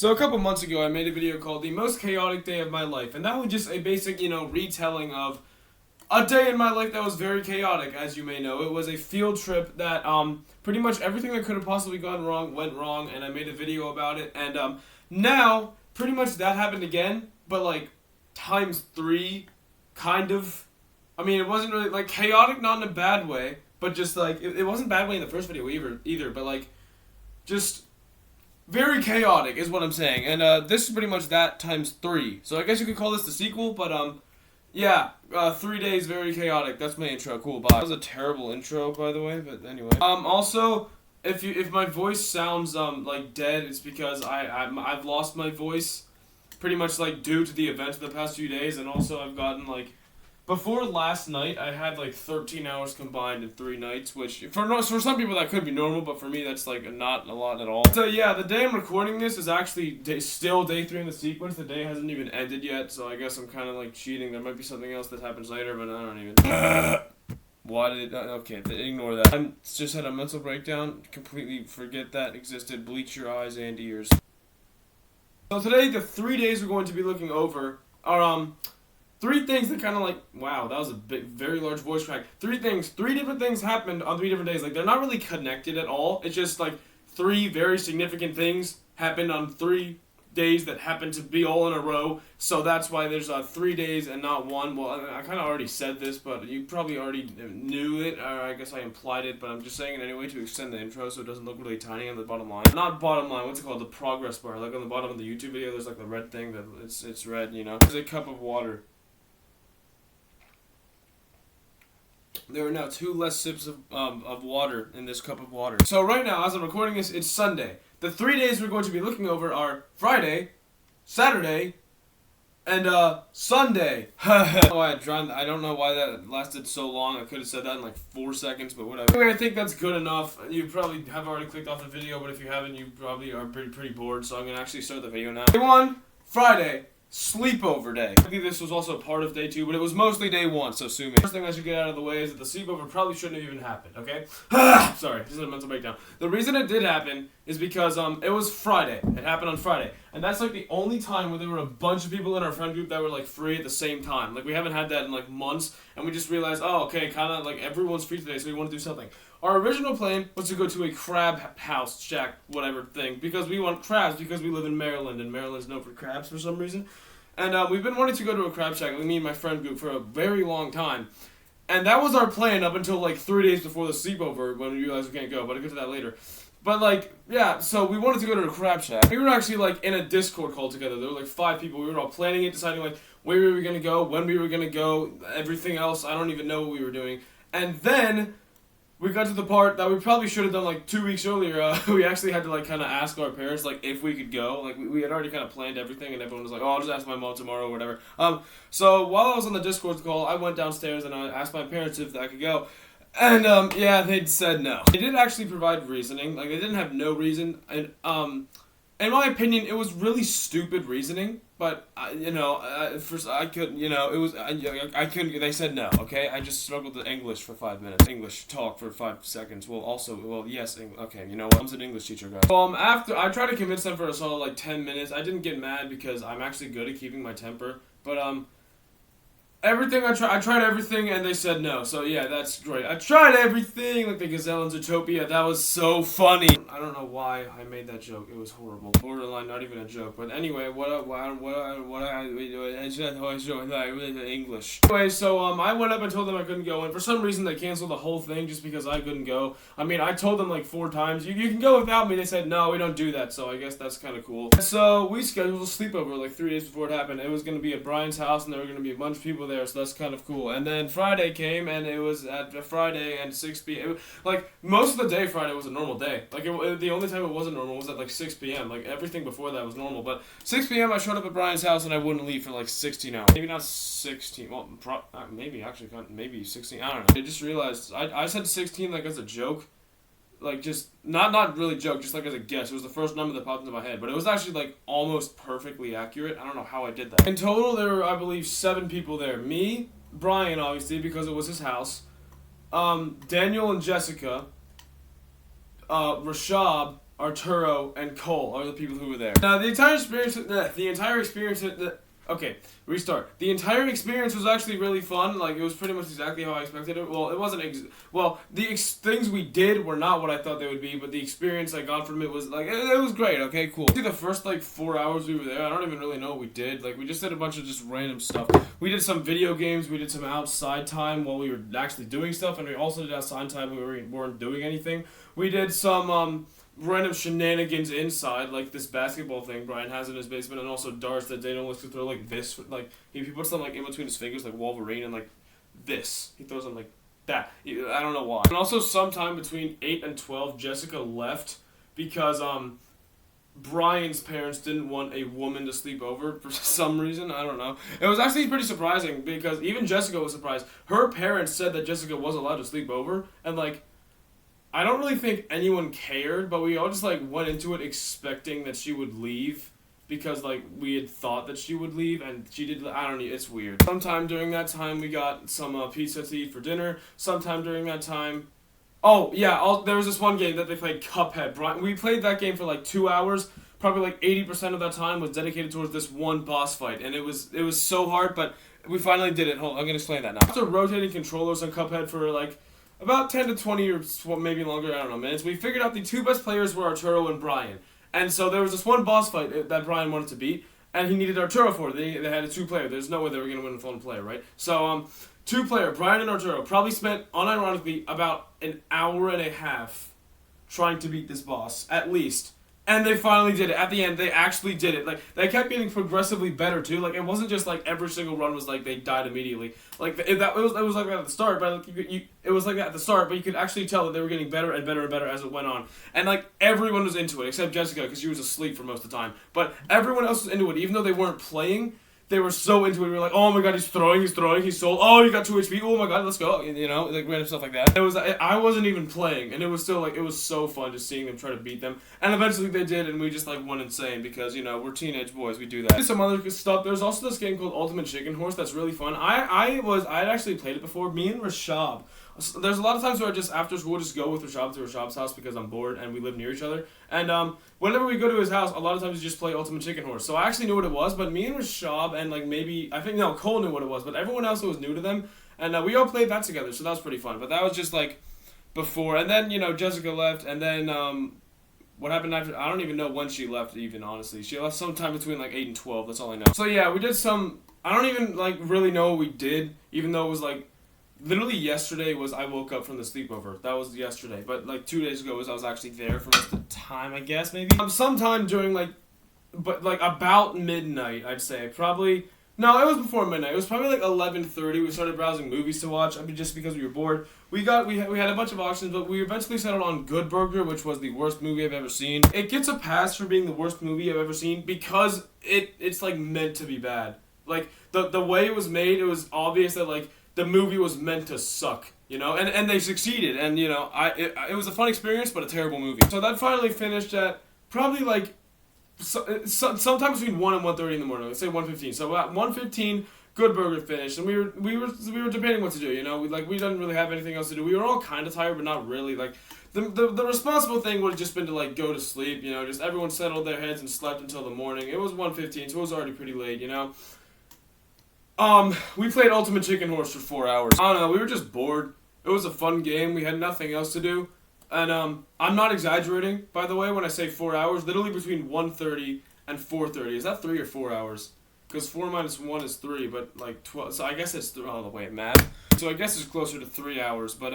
So a couple months ago, I made a video called "The Most Chaotic Day of My Life," and that was just a basic, retelling of a day in my life that was very chaotic, as you may know. It was a field trip that pretty much everything that could have possibly gone wrong went wrong, and I made a video about it. And now, pretty much that happened again, but like times 3, kind of. I mean, it wasn't really like chaotic, not in a bad way, but just like it wasn't bad way in the first video either, but like just very chaotic is what I'm saying. And this is pretty much that times 3. So I guess you could call this the sequel, but yeah, 3 days very chaotic. That's my intro. Cool, bye. That was a terrible intro, by the way, but anyway. Also, if my voice sounds like dead, it's because I've lost my voice pretty much like due to the events of the past few days, and also I've gotten like before last night I had like 13 hours combined in 3 nights, which for some people that could be normal, but for me that's like not a lot at all. So yeah, the day I'm recording this is actually still day 3 in the sequence. The day hasn't even ended yet, so I guess I'm kind of like cheating. There might be something else that happens later, but I don't even. Why did it? Okay, ignore that. I just had a mental breakdown. Completely forget that existed. Bleach your eyes and ears. So today, the 3 days we're going to be looking over are 3 things that kind of like, wow, that was a very large voice crack. 3 different things happened on 3 different days. Like, they're not really connected at all. It's just like 3 very significant things happened on 3 days that happened to be all in a row. So that's why there's 3 days and not 1. Well, I kind of already said this, but you probably already knew it, or I guess I implied it, but I'm just saying it anyway to extend the intro so it doesn't look really tiny on the bottom line. Not bottom line, what's it called? The progress bar. Like on the bottom of the YouTube video, there's like the red thing that it's red, you know. There's a cup of water. There are now 2 less sips of water in this cup of water. So right now, as I'm recording this, it's Sunday. The 3 days we're going to be looking over are Friday, Saturday, and Sunday. I don't know why that lasted so long. I could have said that in like 4 seconds, but whatever. Anyway, I think that's good enough. You probably have already clicked off the video, but if you haven't, you probably are pretty bored, so I'm going to actually start the video now. Day 1, Friday. Sleepover day. I think this was also part of day 2, but it was mostly day 1, so sue me. First thing I should get out of the way is that the sleepover probably shouldn't have even happened, okay? Sorry, this is a mental breakdown. The reason it did happen is because it was Friday. It happened on Friday. And that's like the only time where there were a bunch of people in our friend group that were like free at the same time. Like we haven't had that in like months, and we just realized, oh, okay, kind of like everyone's free today, so we want to do something. Our original plan was to go to a crab house, shack, whatever thing, because we want crabs, because we live in Maryland, and Maryland's known for crabs for some reason. And we've been wanting to go to a crab shack, me and my friend group, for a very long time. And that was our plan up until like 3 days before the sleepover, when we realized we can't go, but I'll get to that later. But like, yeah, so we wanted to go to a crab shack. We were actually like in a Discord call together. There were like 5 people. We were all planning it, deciding like where we were going to go, when we were going to go, everything else. I don't even know what we were doing. And then we got to the part that we probably should have done like 2 weeks earlier. We actually had to like kind of ask our parents like if we could go. Like we had already kind of planned everything, and everyone was like, "Oh, I'll just ask my mom tomorrow or whatever." So while I was on the Discord call, I went downstairs and I asked my parents if I could go, and yeah, they said no. They did actually provide reasoning. Like they didn't have no reason, and in my opinion, it was really stupid reasoning. But first I couldn't. It was I couldn't. They said no. Okay, I just struggled with English for 5 minutes. English talk for 5 seconds. Yes. Okay, you know what? I'm an English teacher, guys. After I tried to convince them for a solid like 10 minutes, I didn't get mad because I'm actually good at keeping my temper. But everything I tried everything, and they said no. So yeah, that's great. I tried everything, like the gazelle in Zootopia. That was so funny. I don't know why I made that joke. It was horrible, borderline, not even a joke. But anyway, English. Anyway, so I went up and told them I couldn't go, and for some reason they canceled the whole thing just because I couldn't go. I mean, I told them like 4 times, you can go without me. They said no, we don't do that. So I guess that's kind of cool. So we scheduled a sleepover like 3 days before it happened. It was gonna be at Brian's house, and there were gonna be a bunch of people there, so that's kind of cool. And then Friday came, and it was at Friday and 6 p.m. Like most of the day, Friday was a normal day. Like the only time it wasn't normal was at like 6 p.m. Like everything before that was normal. But 6 p.m. I showed up at Brian's house, and I wouldn't leave for like 16 hours. Maybe not 16. Well, maybe 16. I don't know. I just realized I said 16 like as a joke. Like just not really joke, just like as a guess. It was the first number that popped into my head, but it was actually like almost perfectly accurate. I don't know how I did that. In total, there were I believe 7 people there. Me, Brian, obviously because it was his house. Daniel and Jessica. Rashab, Arturo, and Cole are the people who were there. Now, okay, restart. The entire experience was actually really fun. Like, it was pretty much exactly how I expected it. Well, it wasn't. Things we did were not what I thought they would be, but the experience I got from it was like it was great. Okay, cool. The first like 4 hours we were there, I don't even really know what we did. Like, we just did a bunch of just random stuff. We did some video games. We did some outside time while we were actually doing stuff, and we also did outside time when we weren't doing anything. We did some random shenanigans inside, like this basketball thing Brian has in his basement, and also darts that Daniel likes to throw like this. Like, he puts them like in between his fingers, like Wolverine, and like this. He throws them like that. I don't know why. And also, sometime between 8 and 12, Jessica left because Brian's parents didn't want a woman to sleep over for some reason. I don't know. It was actually pretty surprising because even Jessica was surprised. Her parents said that Jessica was allowed to sleep over, and like, I don't really think anyone cared, but we all just like went into it expecting that she would leave because like we had thought that she would leave, and she did. I don't know. It's weird. Sometime during that time, we got some pizza to eat for dinner. Sometime during that time, there was this one game that they played, Cuphead. We played that game for like 2 hours. Probably like 80% of that time was dedicated towards this one boss fight, and it was so hard, but we finally did it. Hold on, I'm gonna explain that now. After rotating controllers on Cuphead for like about 10 to 20 or maybe longer, I don't know, minutes, we figured out the two best players were Arturo and Brian. And so there was this one boss fight that Brian wanted to beat, and he needed Arturo for it. They had a two-player. There's no way they were going to win with one player, right? So, two-player, Brian and Arturo, probably spent, unironically, about an hour and a half trying to beat this boss, at least. And they finally did it. At the end, they actually did it. Like, they kept getting progressively better, too. Like, it wasn't just, like, every single run was, like, they died immediately. Like, it was like that at the start, but, like, it was like that at the start, but you could actually tell that they were getting better and better and better as it went on. And, like, everyone was into it, except Jessica, because she was asleep for most of the time. But everyone else was into it, even though they weren't playing. They were so into it. We were like, oh my god, he's throwing, he's sold. Oh, he got 2 HP. Oh my god, let's go. You know, like random stuff like that. I wasn't even playing, and it was still like, it was so fun just seeing them try to beat them. And eventually they did, and we just like went insane because, you know, we're teenage boys. We do that. There's some other stuff. There's also this game called Ultimate Chicken Horse that's really fun. I'd actually played it before. Me and Rashab. There's a lot of times where I just, after school, just go with Rashab to Rashab's house because I'm bored and we live near each other. And whenever we go to his house, a lot of times we just play Ultimate Chicken Horse. So I actually knew what it was, but me and Rashab and like Cole knew what it was, but everyone else was new to them. And we all played that together, so that was pretty fun. But that was just like before. And then, you know, Jessica left, and then what happened after, I don't even know when she left even, honestly. She left sometime between like 8 and 12, that's all I know. So yeah, we did some, I don't even like really know what we did, even though it was like, literally yesterday I woke up from the sleepover. That was yesterday. But like 2 days ago I was actually there for most of the time, I guess, maybe. Sometime during about midnight, I'd say. Probably, no, it was before midnight. It was probably like 11:30. We started browsing movies to watch. I mean, just because we were bored. We had a bunch of options, but we eventually settled on Good Burger, which was the worst movie I've ever seen. It gets a pass for being the worst movie I've ever seen because it's like meant to be bad. Like the way it was made, it was obvious that like the movie was meant to suck, you know, and they succeeded, and you know, it was a fun experience, but a terrible movie. So that finally finished at probably like sometime between 1 and 1:30 in the morning. Let's say 1:15. So at 1:15, Good Burger finished, and we were debating what to do. You know, we didn't really have anything else to do. We were all kind of tired, but not really. Like the responsible thing would have just been to like go to sleep. You know, just everyone settled their heads and slept until the morning. It was 1:15, so it was already pretty late. You know. We played Ultimate Chicken Horse for 4 hours. I don't know, we were just bored. It was a fun game, we had nothing else to do. And, I'm not exaggerating, by the way, when I say 4 hours. Literally between 1:30 and 4:30. Is that 3 or 4 hours? Because 4 minus 1 is 3, but, like, 12, so I guess it's, oh, wait, math. So I guess it's closer to 3 hours, but,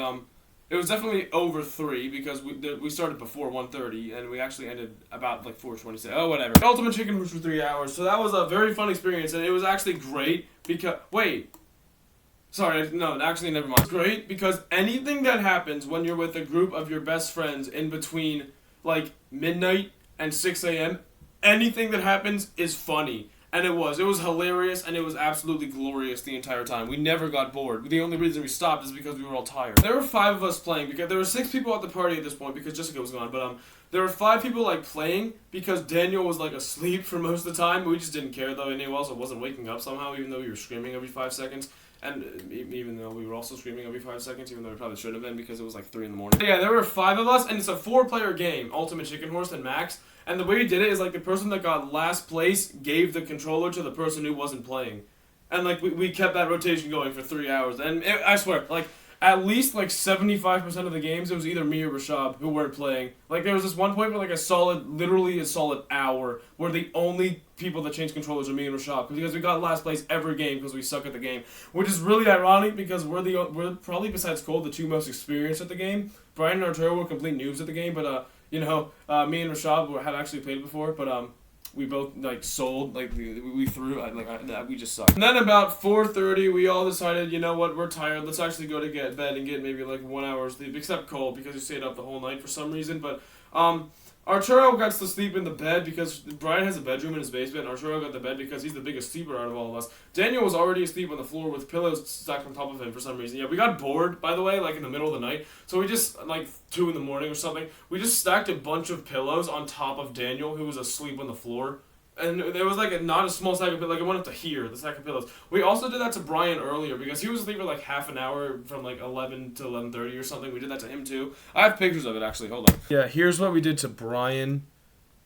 it was definitely over 3 because we started before 1:30 and we actually ended about like 4:26. Oh, whatever. Ultimate Chicken Horse for 3 hours. So that was a very fun experience, and it was actually great because actually never mind. It's great because anything that happens when you're with a group of your best friends in between like midnight and 6 a.m., anything that happens is funny. And it was hilarious, and it was absolutely glorious the entire time. We never got bored. The only reason we stopped is because we were all tired. There were 5 of us playing, because there were 6 people at the party at this point, because Jessica was gone, but there were 5 people like playing, because Daniel was like asleep for most of the time. We just didn't care though, and he also wasn't waking up somehow, even though we were screaming every 5 seconds. And even though we were also screaming every 5 seconds, even though we probably shouldn't have been because it was like 3 in the morning. But yeah, there were 5 of us, and it's a 4-player game, Ultimate Chicken Horse and Max. And the way we did it is like the person that got last place gave the controller to the person who wasn't playing. And like we kept that rotation going for 3 hours. And I swear, like at least like 75% of the games, it was either me or Rashab who weren't playing. Like there was this one point for like literally a solid hour, where the only people that changed controllers are me and Rashab, because we got last place every game because we suck at the game, which is really ironic because we're probably, besides Cole, the 2 most experienced at the game. Brian and Arturo were complete noobs at the game, but me and Rashab had actually played before, but we both like sold, like we threw, we just sucked. And then about 4:30, we all decided, you know what, we're tired. Let's actually go to bed and get maybe like 1 hour sleep, except Cole because he stayed up the whole night for some reason. But Arturo got to sleep in the bed because Brian has a bedroom in his basement. And Arturo got the bed because he's the biggest sleeper out of all of us. Daniel was already asleep on the floor with pillows stacked on top of him for some reason. Yeah, we got bored, by the way, like in the middle of the night. So we just, like 2 in the morning or something, we just stacked a bunch of pillows on top of Daniel, who was asleep on the floor. And there was like not a small stack of pillows, like it went up to here, the stack of pillows. We also did that to Brian earlier because he was asleep for like half an hour from like 11 to 11:30 or something. We did that to him too. I have pictures of it actually, hold on. Yeah, here's what we did to Brian.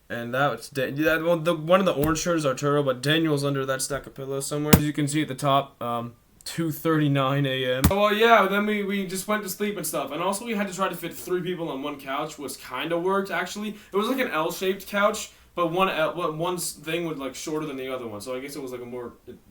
And that's one of the orange shirts is Arturo, but Daniel's under that stack of pillows somewhere. As you can see at the top, 2:39 a.m. Well, yeah, then we just went to sleep and stuff. And also we had to try to fit 3 people on one couch, which kind of worked actually. It was like an L-shaped couch. But one thing was like shorter than the other one, so I guess it was like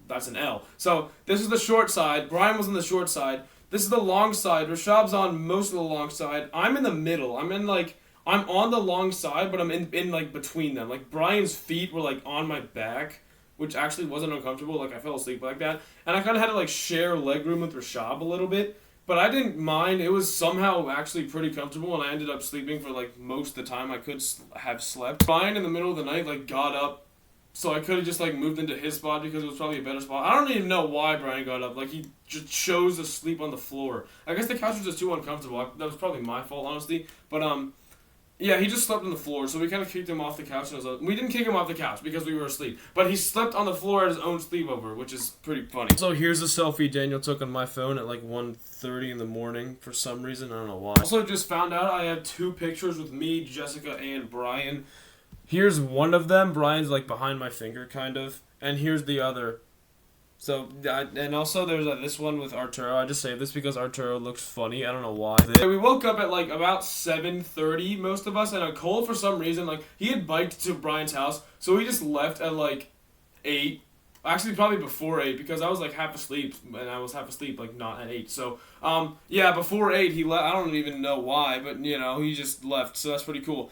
that's an L. So this is the short side. Brian was on the short side. This is the long side. Rashab's on most of the long side. I'm in the middle. I'm on the long side, but I'm in like between them. Like Brian's feet were like on my back, which actually wasn't uncomfortable. Like I fell asleep like that, and I kind of had to like share leg room with Rashab a little bit. But I didn't mind. It was somehow actually pretty comfortable, and I ended up sleeping for like most of the time I could have slept. Brian in the middle of the night like got up, so I could have just like moved into his spot because it was probably a better spot. I don't even know why Brian got up. Like he just chose to sleep on the floor. I guess the couch was just too uncomfortable. That was probably my fault, honestly. But yeah, he just slept on the floor, so we kind of kicked him off the couch. We didn't kick him off the couch because we were asleep, but he slept on the floor at his own sleepover, which is pretty funny. So here's a selfie Daniel took on my phone at like 1:30 in the morning for some reason. I don't know why. Also just found out I have 2 pictures with me, Jessica, and Brian. Here's one of them. Brian's like behind my finger, kind of, and here's the other. So, and also there's this one with Arturo. I just saved this because Arturo looks funny. I don't know why. We woke up at like about 7:30, most of us, and Cole, for some reason, like, he had biked to Brian's house, so we just left at like 8. Actually, probably before 8, because I was like half asleep, and I was half asleep, like not at 8. So, yeah, before 8, he left. I don't even know why, but, you know, he just left, so that's pretty cool.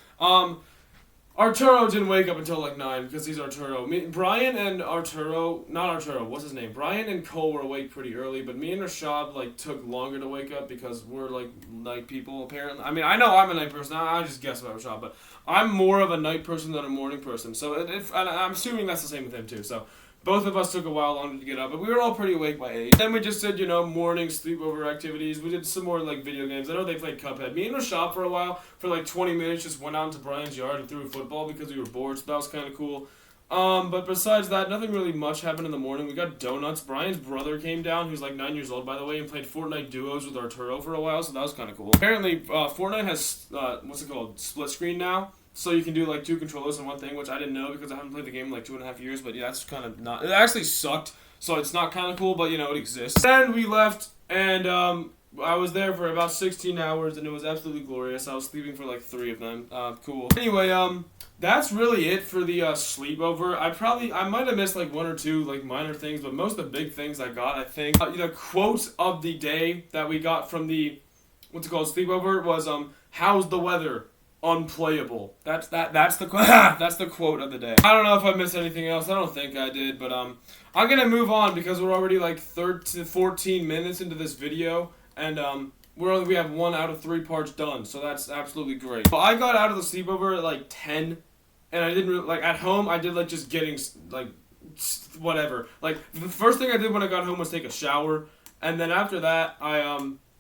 Arturo didn't wake up until like 9 because he's Arturo. Brian and Arturo, not Arturo, what's his name? Brian and Cole were awake pretty early, but me and Rashab like took longer to wake up because we're like night people apparently. I mean, I know I'm a night person. I just guess about Rashab, but I'm more of a night person than a morning person. So and I'm assuming that's the same with him too. So both of us took a while longer to get up, but we were all pretty awake by 8. Then we just did, morning sleepover activities. We did some more, like, video games. I know they played Cuphead. Me and Rashab for a while, for like 20 minutes, just went out into Brian's yard and threw a football because we were bored, so that was kind of cool. But besides that, nothing really much happened in the morning. We got donuts. Brian's brother came down, who's like 9 years old, by the way, and played Fortnite duos with Arturo for a while, so that was kind of cool. Apparently, Fortnite has, what's it called, split screen now. So you can do like 2 controllers in one thing, which I didn't know because I haven't played the game in like 2.5 years, but yeah, that's kind of not, it actually sucked, so it's not kind of cool, but it exists. Then we left, and I was there for about 16 hours, and it was absolutely glorious. I was sleeping for like 3 of them. Cool. Anyway, that's really it for the sleepover. I might have missed like 1 or 2 like minor things, but most of the big things I got, I think. The quote of the day that we got from the, sleepover was, how's the weather? Unplayable. That's the that's the quote of the day. I don't know if I missed anything else. I don't think I did, but I'm gonna move on because we're already like 13 to 14 minutes into this video, and we have 1 out of 3 parts done, so that's absolutely great. So I got out of the sleepover at like 10, and I didn't really, like at home I did like just getting like whatever. Like the first thing I did when I got home was take a shower, and then after that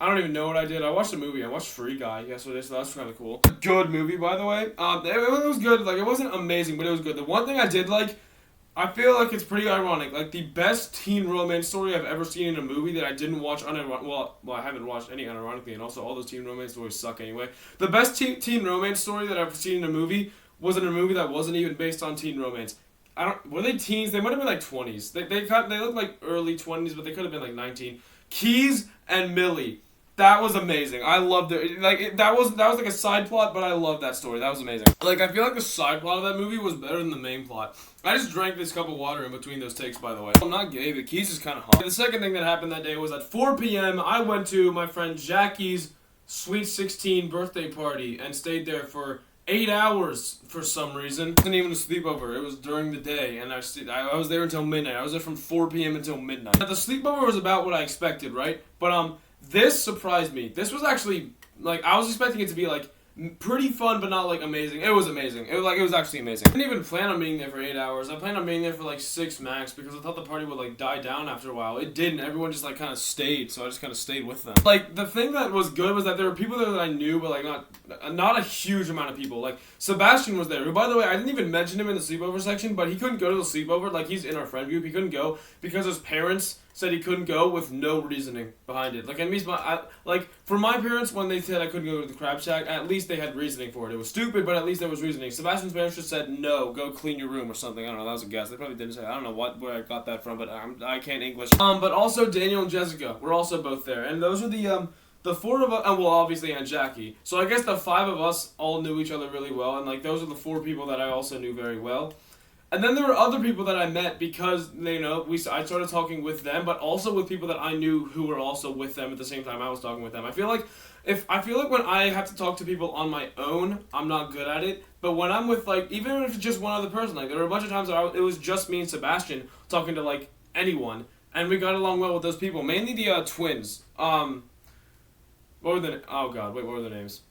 I don't even know what I did. I watched a movie. I watched Free Guy yesterday, so that's kind of cool. Good movie, by the way. It was good. Like, it wasn't amazing, but it was good. The one thing I did like, I feel like it's pretty ironic. Like, the best teen romance story I've ever seen in a movie that I didn't watch well, I haven't watched any unironically, and also all those teen romance stories suck anyway. The best teen romance story that I've seen in a movie was in a movie that wasn't even based on teen romance. Were they teens? They might have been like 20s. They look like early 20s, but they could have been like 19. Keys and Millie. That was amazing. I loved it. That was like a side plot, but I loved that story. That was amazing. Like, I feel like the side plot of that movie was better than the main plot. I just drank this cup of water in between those takes, by the way. I'm not gay, but Keys is kind of hot. The second thing that happened that day was at 4 p.m. I went to my friend Jackie's Sweet 16 birthday party and stayed there for 8 hours for some reason. It wasn't even a sleepover. It was during the day, and I was there until midnight. I was there from 4 p.m. until midnight. But the sleepover was about what I expected, right? But this surprised me. This was actually, like, I was expecting it to be, like, pretty fun, but not, like, amazing. It was amazing. It was actually amazing. I didn't even plan on being there for 8 hours. I planned on being there for, like, 6 max, because I thought the party would, like, die down after a while. It didn't. Everyone just, like, kind of stayed, so I just kind of stayed with them. Like, the thing that was good was that there were people there that I knew, but, like, not a huge amount of people. Like, Sebastian was there, who, by the way, I didn't even mention him in the sleepover section, but he couldn't go to the sleepover. Like, he's in our friend group. He couldn't go because his parents said he couldn't go with no reasoning behind it. Like, at least for my parents, when they said I couldn't go to the Crab Shack, at least they had reasoning for it. It was stupid, but at least there was reasoning. Sebastian's parents just said, no, go clean your room or something. I don't know, that was a guess. They probably didn't say, I don't know where I got that from, but I can't English. But also Daniel and Jessica were also both there. And those are the 4 of us, well, obviously, and Jackie. So I guess the 5 of us all knew each other really well, and, like, those are the 4 people that I also knew very well. And then there were other people that I met because, you know, I started talking with them, but also with people that I knew who were also with them at the same time I was talking with them. I feel like when I have to talk to people on my own, I'm not good at it. But when I'm with, like, even if it's just one other person, like, there were a bunch of times that it was just me and Sebastian talking to, like, anyone, and we got along well with those people. Mainly the twins. What were their names?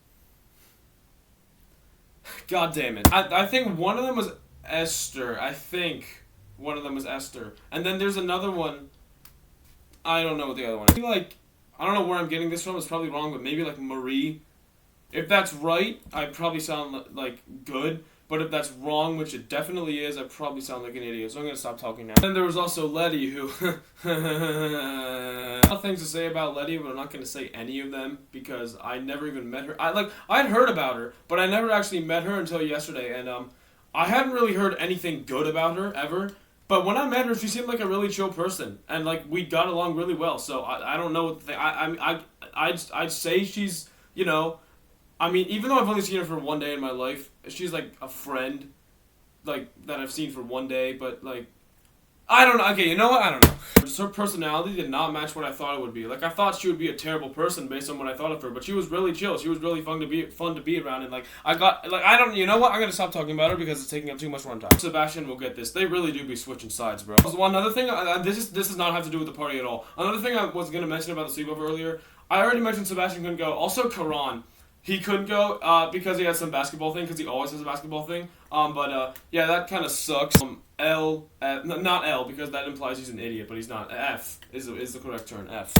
God damn it. I think one of them was Esther. And then there's another one. I don't know what the other one is. I don't know where I'm getting this from. It's probably wrong, but maybe like Marie. If that's right, I probably sound like good. But if that's wrong, which it definitely is, I probably sound like an idiot. So I'm going to stop talking now. Then there was also Letty, who... a lot of things to say about Letty, but I'm not going to say any of them because I never even met her. I'd heard about her, but I never actually met her until yesterday. And I hadn't really heard anything good about her, ever. But when I met her, she seemed like a really chill person. And, like, we got along really well. So I don't know what to think. I'd say she's, you know... I mean, even though I've only seen her for one day in my life, she's, like, a friend, like, that I've seen for one day, but, like, I don't know. Okay, you know what? I don't know. Just her personality did not match what I thought it would be. Like, I thought she would be a terrible person based on what I thought of her, but she was really chill. She was really fun to be around, and, like, you know what? I'm gonna stop talking about her because it's taking up too much runtime. Sebastian will get this. They really do be switching sides, bro. One other thing, this does not have to do with the party at all. Another thing I was gonna mention about the sleepover earlier, I already mentioned Sebastian couldn't go. Also, Karan. He couldn't go because he had some basketball thing, because he always has a basketball thing. Yeah, that kind of sucks. Not L, because that implies he's an idiot, but he's not. F is the correct term. F.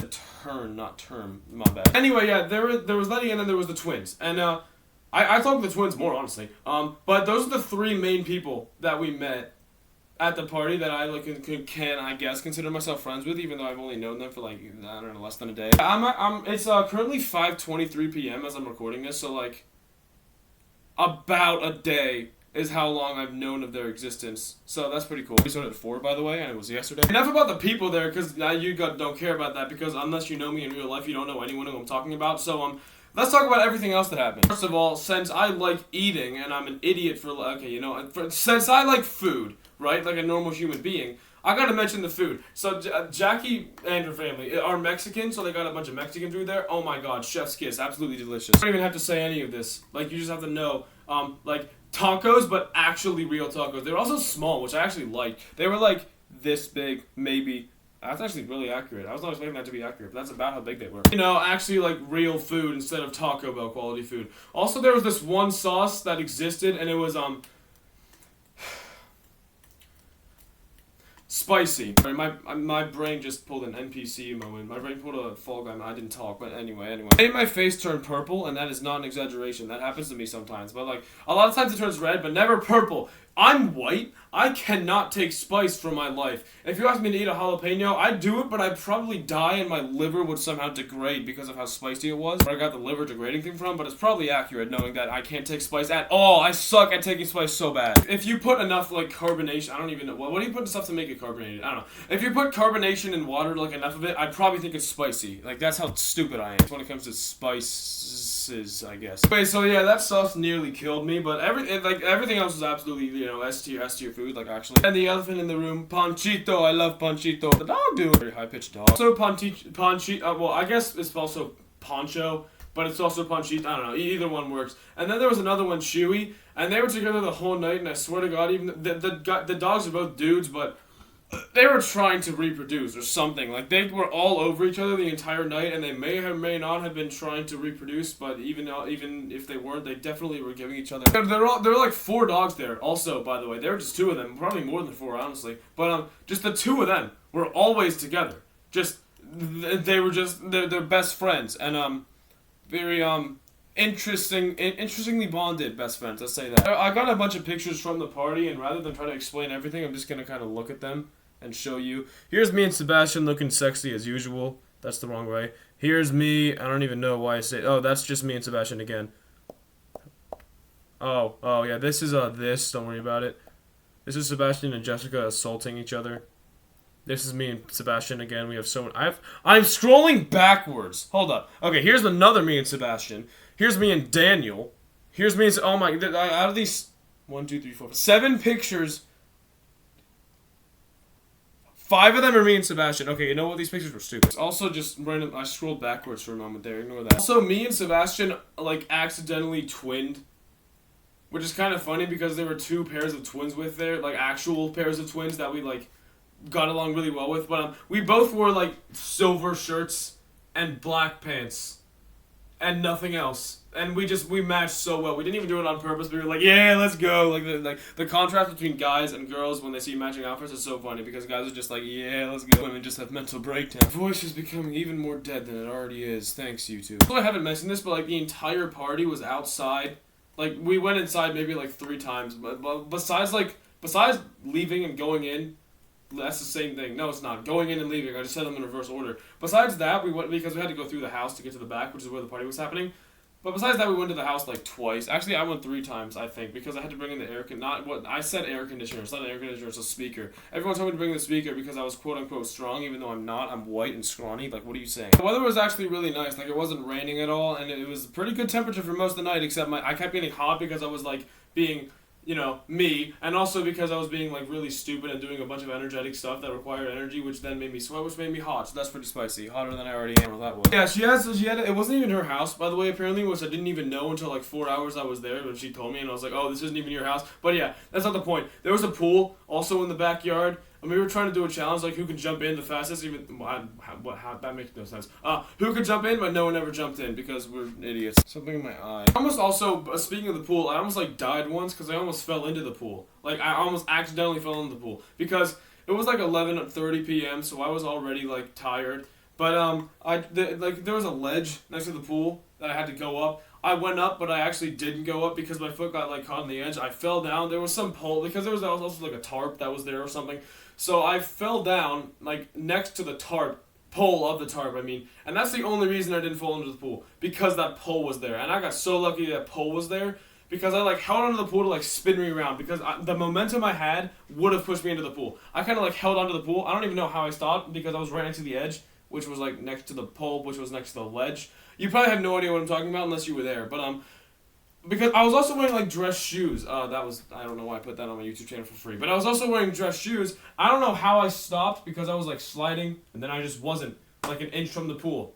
Turn, not term. My bad. Anyway, yeah, there was Letty, and then there was the twins. And I talked with the twins more, honestly. But those are the 3 main people that we met at the party that I I guess consider myself friends with, even though I've only known them for I don't know, less than a day. It's currently 5:23 p.m. as I'm recording this, so about a day is how long I've known of their existence. So that's pretty cool. We started at 4, by the way, and it was yesterday. Enough about the people there, because now you don't care about that, because unless you know me in real life, you don't know anyone who I'm talking about. So let's talk about everything else that happened. First of all, since I like eating, and I'm an idiot since I like food, right, like a normal human being, I gotta mention the food. So Jackie and her family are Mexican, so they got a bunch of Mexican food there. Oh my god, chef's kiss, absolutely delicious. I don't even have to say any of this. Like, you just have to know, tacos, but actually real tacos. They were also small, which I actually liked. They were like this big, maybe. That's actually really accurate. I was not expecting that to be accurate, but that's about how big they were. You know, actually like real food instead of Taco Bell quality food. Also, there was this one sauce that existed, and it was spicy. Sorry, my brain just pulled an NPC moment. My brain pulled a Fall Guy. I didn't talk, but anyway. I made my face turn purple, and that is not an exaggeration. That happens to me sometimes. But a lot of times it turns red, but never purple. I'm white. I cannot take spice for my life. If you ask me to eat a jalapeno, I'd do it, but I'd probably die and my liver would somehow degrade because of how spicy it was. Where I got the liver degrading thing from, but it's probably accurate knowing that I can't take spice at all. I suck at taking spice so bad. If you put enough, like, carbonation, I don't even know, what do you put in stuff to make it carbonated? I don't know. If you put carbonation in water, like, enough of it, I'd probably think it's spicy. Like, that's how stupid I am when it comes to spices, I guess. Anyway, so yeah, that sauce nearly killed me, but everything else was absolutely, you know, S tier food, like, actually. And the elephant in the room, Panchito, I love Panchito. The dog, dude. Very high-pitched dog. So Panchito, well, I guess it's also Poncho, but it's also Panchito, I don't know, either one works. And then there was another one, Chewy, and they were together the whole night, and I swear to God, even the dogs are both dudes, but they were trying to reproduce or something. Like, they were all over each other the entire night, and they may or may not have been trying to reproduce, but even if they weren't, they definitely were giving each other. There were like 4 dogs there, also, by the way. There were just 2 of them, probably more than 4, honestly. But just the 2 of them were always together. They're best friends, and very interestingly bonded best friends, let's say that. I got a bunch of pictures from the party, and rather than try to explain everything, I'm just gonna kind of look at them and show you. Here's me and Sebastian looking sexy as usual. That's the wrong way. Here's me. I don't even know why I say. Oh, that's just me and Sebastian again. Oh yeah. This is this. Don't worry about it. This is Sebastian and Jessica assaulting each other. This is me and Sebastian again. We have so many. I'm scrolling backwards. Hold up. Okay, here's another me and Sebastian. Here's me and Daniel. Here's me and oh my. Out of these 1, 2, 3, 4, 7 pictures. 5 of them are me and Sebastian. Okay, you know what? These pictures were stupid. Also, just random. I scrolled backwards for a moment there. Ignore that. Also, me and Sebastian, like, accidentally twinned. Which is kind of funny because there were 2 pairs of twins with there. Like, actual pairs of twins that we, like, got along really well with. But we both wore, like, silver shirts and black pants. And nothing else. And we matched so well. We didn't even do it on purpose. We were like, yeah, let's go. Like the contrast between guys and girls when they see matching outfits is so funny because guys are just like, yeah, let's go. Women just have mental breakdown. My voice is becoming even more dead than it already is. Thanks, YouTube. So I haven't mentioned this, but like the entire party was outside. Like we went inside maybe like 3 times, but besides leaving and going in, that's the same thing. No, it's not. Going in and leaving. I just said them in reverse order. Besides that, we went because we had to go through the house to get to the back, which is where the party was happening. But besides that, we went to the house like twice. Actually, I went 3 times, I think, because I had to bring in the air I said air conditioner. It's not an air conditioner. It's a speaker. Everyone told me to bring the speaker because I was quote unquote strong, even though I'm not. I'm white and scrawny. Like, what are you saying? The weather was actually really nice. Like, it wasn't raining at all, and it was pretty good temperature for most of the night. Except I kept getting hot because I was like being, you know, me, and also because I was being like really stupid and doing a bunch of energetic stuff that required energy, which then made me sweat, which made me hot. So that's pretty spicy, hotter than I already am. Or that was. Yeah, she had. It wasn't even her house, by the way. Apparently, which I didn't even know until like 4 hours I was there when she told me, and I was like, oh, this isn't even your house. But yeah, that's not the point. There was a pool also in the backyard. And we were trying to do a challenge, like who could jump in the fastest, that makes no sense. Who could jump in, but no one ever jumped in, because we're idiots. Something in my eye. I almost also, speaking of the pool, I almost like died once, because I almost fell into the pool. Like, I almost accidentally fell into the pool, because it was like 11:30 p.m., so I was already, like, tired. But, there was a ledge next to the pool that I had to go up. I went up, but I actually didn't go up because my foot got, like, caught on the edge. I fell down. There was some pole, because there was also, like, a tarp that was there or something. So I fell down, like, next to the pole of the tarp, I mean. And that's the only reason I didn't fall into the pool, because that pole was there. And I got so lucky that pole was there, because I, like, held onto the pool to, like, spin me around, because the momentum I had would have pushed me into the pool. I kind of, like, held onto the pool. I don't even know how I stopped, because I was right next to the edge, which was, like, next to the pole, which was next to the ledge. You probably have no idea what I'm talking about unless you were there, but, because I was also wearing, like, dress shoes. I don't know why I put that on my YouTube channel for free. But I was also wearing dress shoes. I don't know how I stopped because I was, like, sliding. And then I just wasn't, like, an inch from the pool.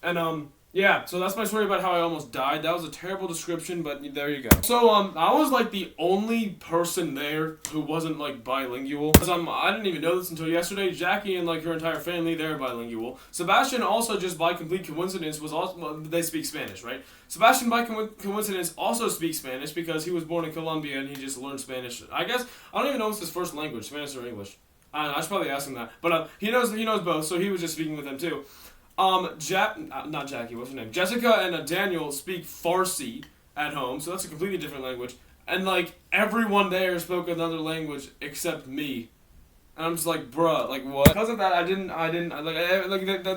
And, yeah. So that's my story about how I almost died. That was a terrible description, but there you go. So, I was, like, the only person there who wasn't, like, bilingual. Because, I didn't even know this until yesterday. Jackie and, like, her entire family, they're bilingual. Sebastian also, just by complete coincidence, they speak Spanish, right? Sebastian, by coincidence, also speaks Spanish because he was born in Colombia and he just learned Spanish. I guess, I don't even know what's his first language, Spanish or English. I should probably ask him that. But he knows both, so he was just speaking with them too. Not Jackie, what's her name? Jessica and Daniel speak Farsi at home, so that's a completely different language. and like everyone there spoke another language except me. And I'm just like, bruh, like what? Because of that,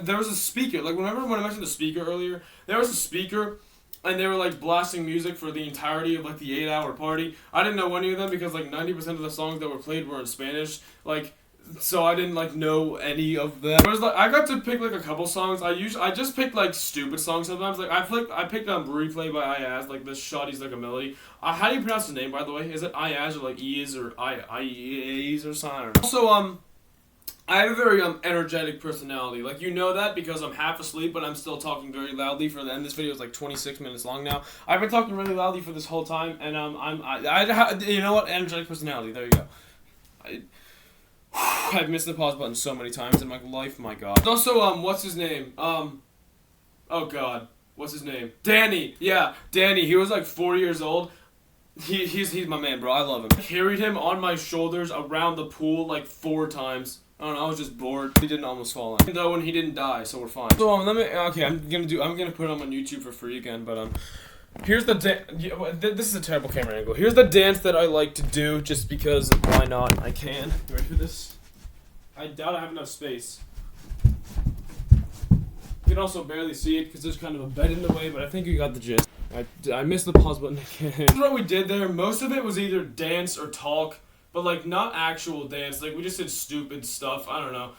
there was a speaker. Like, remember when I mentioned the speaker earlier? There was a speaker, and they were like blasting music for the entirety of like the 8-hour party. I didn't know any of them because like 90% of the songs that were played were in Spanish. Like, so I didn't like know any of them. It was like I got to pick like a couple songs. I just picked like stupid songs sometimes. Like I picked Replay by Iaz, like this Shoddy's like a melody. How do you pronounce his name, by the way? Is it Iaz or like Ease or Iaz or something? Also I have a very energetic personality. Like, you know that because I'm half asleep, but I'm still talking very loudly for the end. This video is like 26 minutes long now. I've been talking really loudly for this whole time, and you know what? Energetic personality. There you go. I've missed the pause button so many times in my life, my god. Also, what's his name? Oh god. What's his name? Danny! Yeah, Danny. He was like 4 years old. He's my man, bro. I love him. I carried him on my shoulders around the pool like 4 times. I don't know, I was just bored. He didn't almost fall in. Even though when he didn't die, so we're fine. So, I'm gonna put it on my YouTube for free again, but, here's the this is a terrible camera angle. Here's the dance that I like to do, just because why not? I can. You ready for this? I doubt I have enough space. You can also barely see it because there's kind of a bed in the way, but I think you got the gist. I missed the pause button again. This is what we did there. Most of it was either dance or talk, but like not actual dance. Like we just did stupid stuff. I don't know.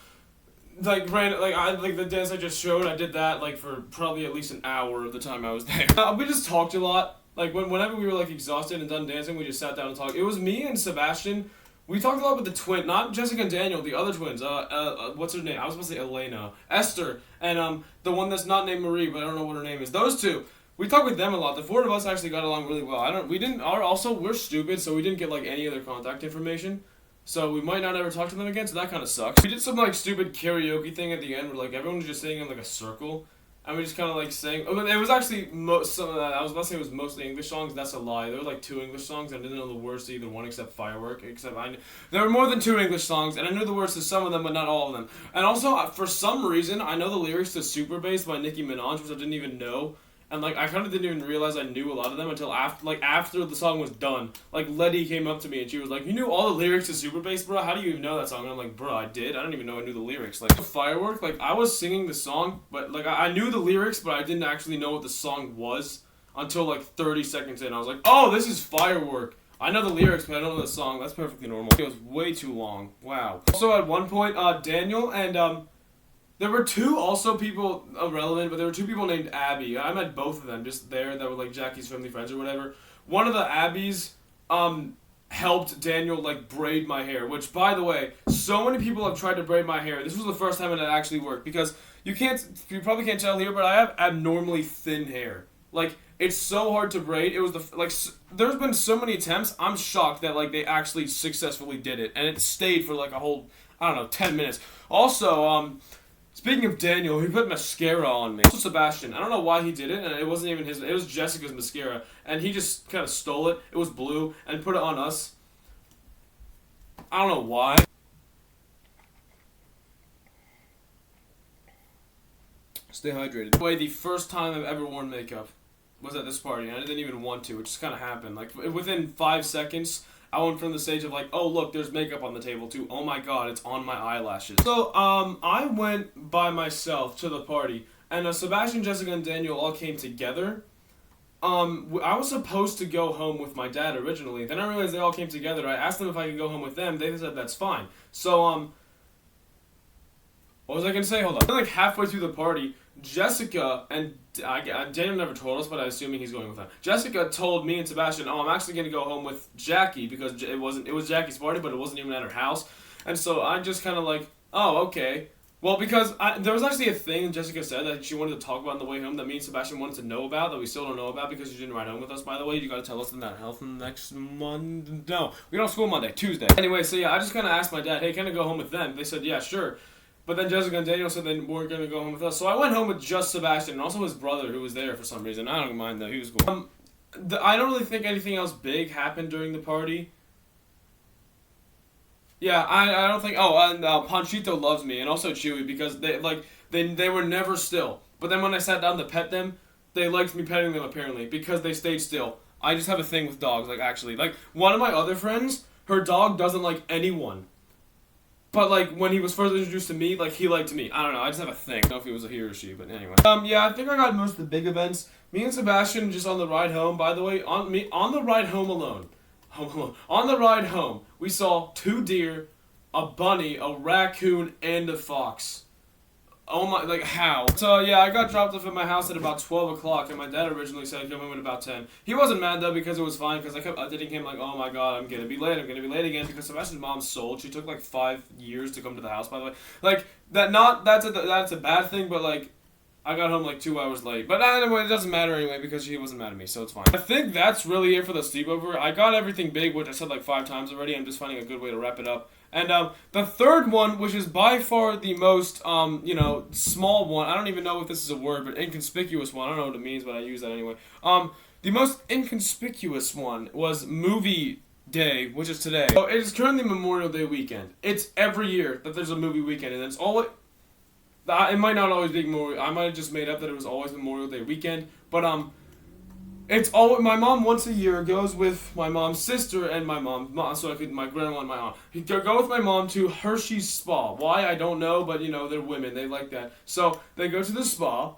Like the dance I just showed, I did that like for probably at least an hour of the time I was there. We just talked a lot. Like whenever we were like exhausted and done dancing, we just sat down and talked. It was me and Sebastian. We talked a lot with the twin, not Jessica and Daniel, the other twins. What's her name? I was supposed to say Elena, Esther, and the one that's not named Marie, but I don't know what her name is. Those two. We talked with them a lot. The 4 of us actually got along really well. We're stupid, so we didn't get like any other contact information. So we might not ever talk to them again, so that kind of sucks. We did some like stupid karaoke thing at the end where like everyone was just sitting in like a circle. And we just kind of like sang. It was actually I was about to say it was mostly English songs. That's a lie. There were like 2 English songs. I didn't know the words to either one except Firework. There were more than 2 English songs, and I knew the words to some of them, but not all of them. And also, for some reason, I know the lyrics to Super Bass by Nicki Minaj, which I didn't even know. And like I kind of didn't even realize I knew a lot of them until after the song was done. Like Letty came up to me and she was like, "You knew all the lyrics to Super Bass, bro? How do you even know that song?" And I'm like, "Bro, I did. I don't even know I knew the lyrics." Like Firework, like I was singing the song, but like I knew the lyrics, but I didn't actually know what the song was until like 30 seconds in. I was like, "Oh, this is Firework. I know the lyrics, but I don't know the song." That's perfectly normal. It was way too long. Wow. Also, at one point, Daniel and there were 2 also people irrelevant, but there were 2 people named Abby. I met both of them just there that were like Jackie's family friends or whatever. One of the Abbies helped Daniel like braid my hair, which by the way, so many people have tried to braid my hair. This was the first time it actually worked because you probably can't tell here, but I have abnormally thin hair. Like it's so hard to braid. It was there's been so many attempts. I'm shocked that like they actually successfully did it, and it stayed for like a whole 10 minutes. Also, speaking of Daniel, he put mascara on me. Also Sebastian, I don't know why he did it, and it wasn't even his, it was Jessica's mascara, and he just kind of stole it, it was blue, and put it on us. I don't know why. Stay hydrated. By the way, the first time I've ever worn makeup was at this party, and I didn't even want to, it just kind of happened. Like, within 5 seconds, I went from the stage of like, oh look, there's makeup on the table, to oh my god, it's on my eyelashes. So, I went by myself to the party, and Sebastian, Jessica, and Daniel all came together. I was supposed to go home with my dad originally, then I realized they all came together. I asked them if I could go home with them, they said that's fine. So, what was I gonna say? Hold on. Like halfway through the party, Jessica and Daniel never told us, but I'm assuming he's going with them. Jessica told me and Sebastian, "Oh, I'm actually gonna go home with Jackie because it was Jackie's party, but it wasn't even at her house." And so I just kind of like, "Oh, okay." Well, because there was actually a thing Jessica said that she wanted to talk about on the way home that me and Sebastian wanted to know about that we still don't know about because you didn't ride home with us. By the way, you gotta tell us in that health next Monday. No, we don't have school Monday, Tuesday. Anyway, so yeah, I just kind of asked my dad, "Hey, can I go home with them?" They said, "Yeah, sure." But then Jessica and Daniel said they weren't going to go home with us. So I went home with just Sebastian and also his brother who was there for some reason. I don't mind though, he was cool. I don't really think anything else big happened during the party. Yeah, I don't think, and Panchito loves me and also Chewy because they were never still. But then when I sat down to pet them, they liked me petting them apparently because they stayed still. I just have a thing with dogs, like, actually. Like, one of my other friends, her dog doesn't like anyone. But, like, when he was first introduced to me, like, he liked me. I don't know, I just have a thing. I don't know if he was a he or she, but anyway. Yeah, I think I got most of the big events. Me and Sebastian, just on the ride home, by the way, on the ride home alone. On the ride home, we saw 2 deer, a bunny, a raccoon, and a fox. Oh my, like, how? So, yeah, I got dropped off at my house at about 12 o'clock, and my dad originally said he'd come home at about 10. He wasn't mad, though, because it was fine, because I kept updating him, like, oh my god, I'm gonna be late again, because Sebastian's mom sold. She took, like, 5 years to come to the house, by the way. Like, that's a bad thing, but, like, I got home, like, 2 hours late. But anyway, it doesn't matter anyway, because she wasn't mad at me, so it's fine. I think that's really it for the sleepover. I got everything big, which I said, like, 5 times already. I'm just finding a good way to wrap it up. And the third one, which is by far the most, small one, I don't even know if this is a word, but inconspicuous one, I don't know what it means, but I use that anyway. The most inconspicuous one was movie day, which is today. So it is currently Memorial Day weekend. It's every year that there's a movie weekend, and it's always, it might not always be Memorial, I might have just made up that it was always Memorial Day weekend, but it's all my mom once a year goes with my mom's sister and my my grandma and my aunt. He go with my mom to Hershey's Spa. Why, I don't know, but they're women, they like that. So they go to the spa,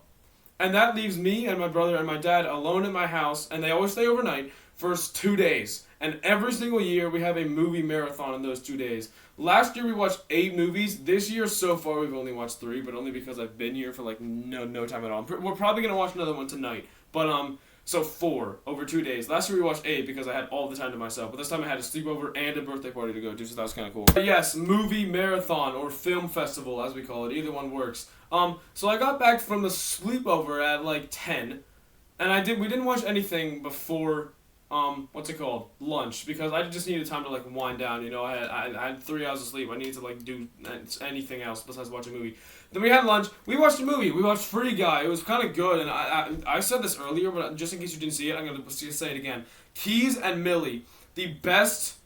and that leaves me and my brother and my dad alone in my house, and they always stay overnight for 2 days. And every single year we have a movie marathon in those 2 days. Last year we watched 8 movies. This year so far we've only watched 3, but only because I've been here for like no time at all. We're probably gonna watch another one tonight, but so 4 over 2 days. Last year we watched 8 because I had all the time to myself. But this time I had a sleepover and a birthday party to go to, so that was kind of cool. But yes, movie marathon or film festival as we call it. Either one works. So I got back from the sleepover at like 10, and we didn't watch anything before lunch, because I just needed time to like wind down. I had 3 hours of sleep. I needed to like do anything else besides watch a movie. Then we had lunch. We watched a movie. We watched Free Guy. It was kind of good, and I said this earlier, but just in case you didn't see it, I'm gonna say it again. Keys and Millie, the best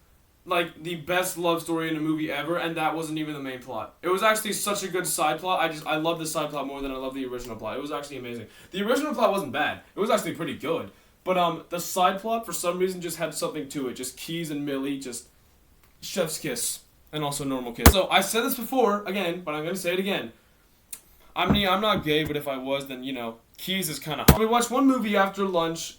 love story in a movie ever, and that wasn't even the main plot. It was actually such a good side plot. I love the side plot more than I love the original plot. It was actually amazing. The original plot wasn't bad. It was actually pretty good. But the side plot, for some reason, just had something to it. Just Keys and Millie, just chef's kiss, and also normal kiss. So, I said this before, again, but I'm going to say it again. I'm not gay, but if I was, then, Keys is kind of hot. We watched one movie after lunch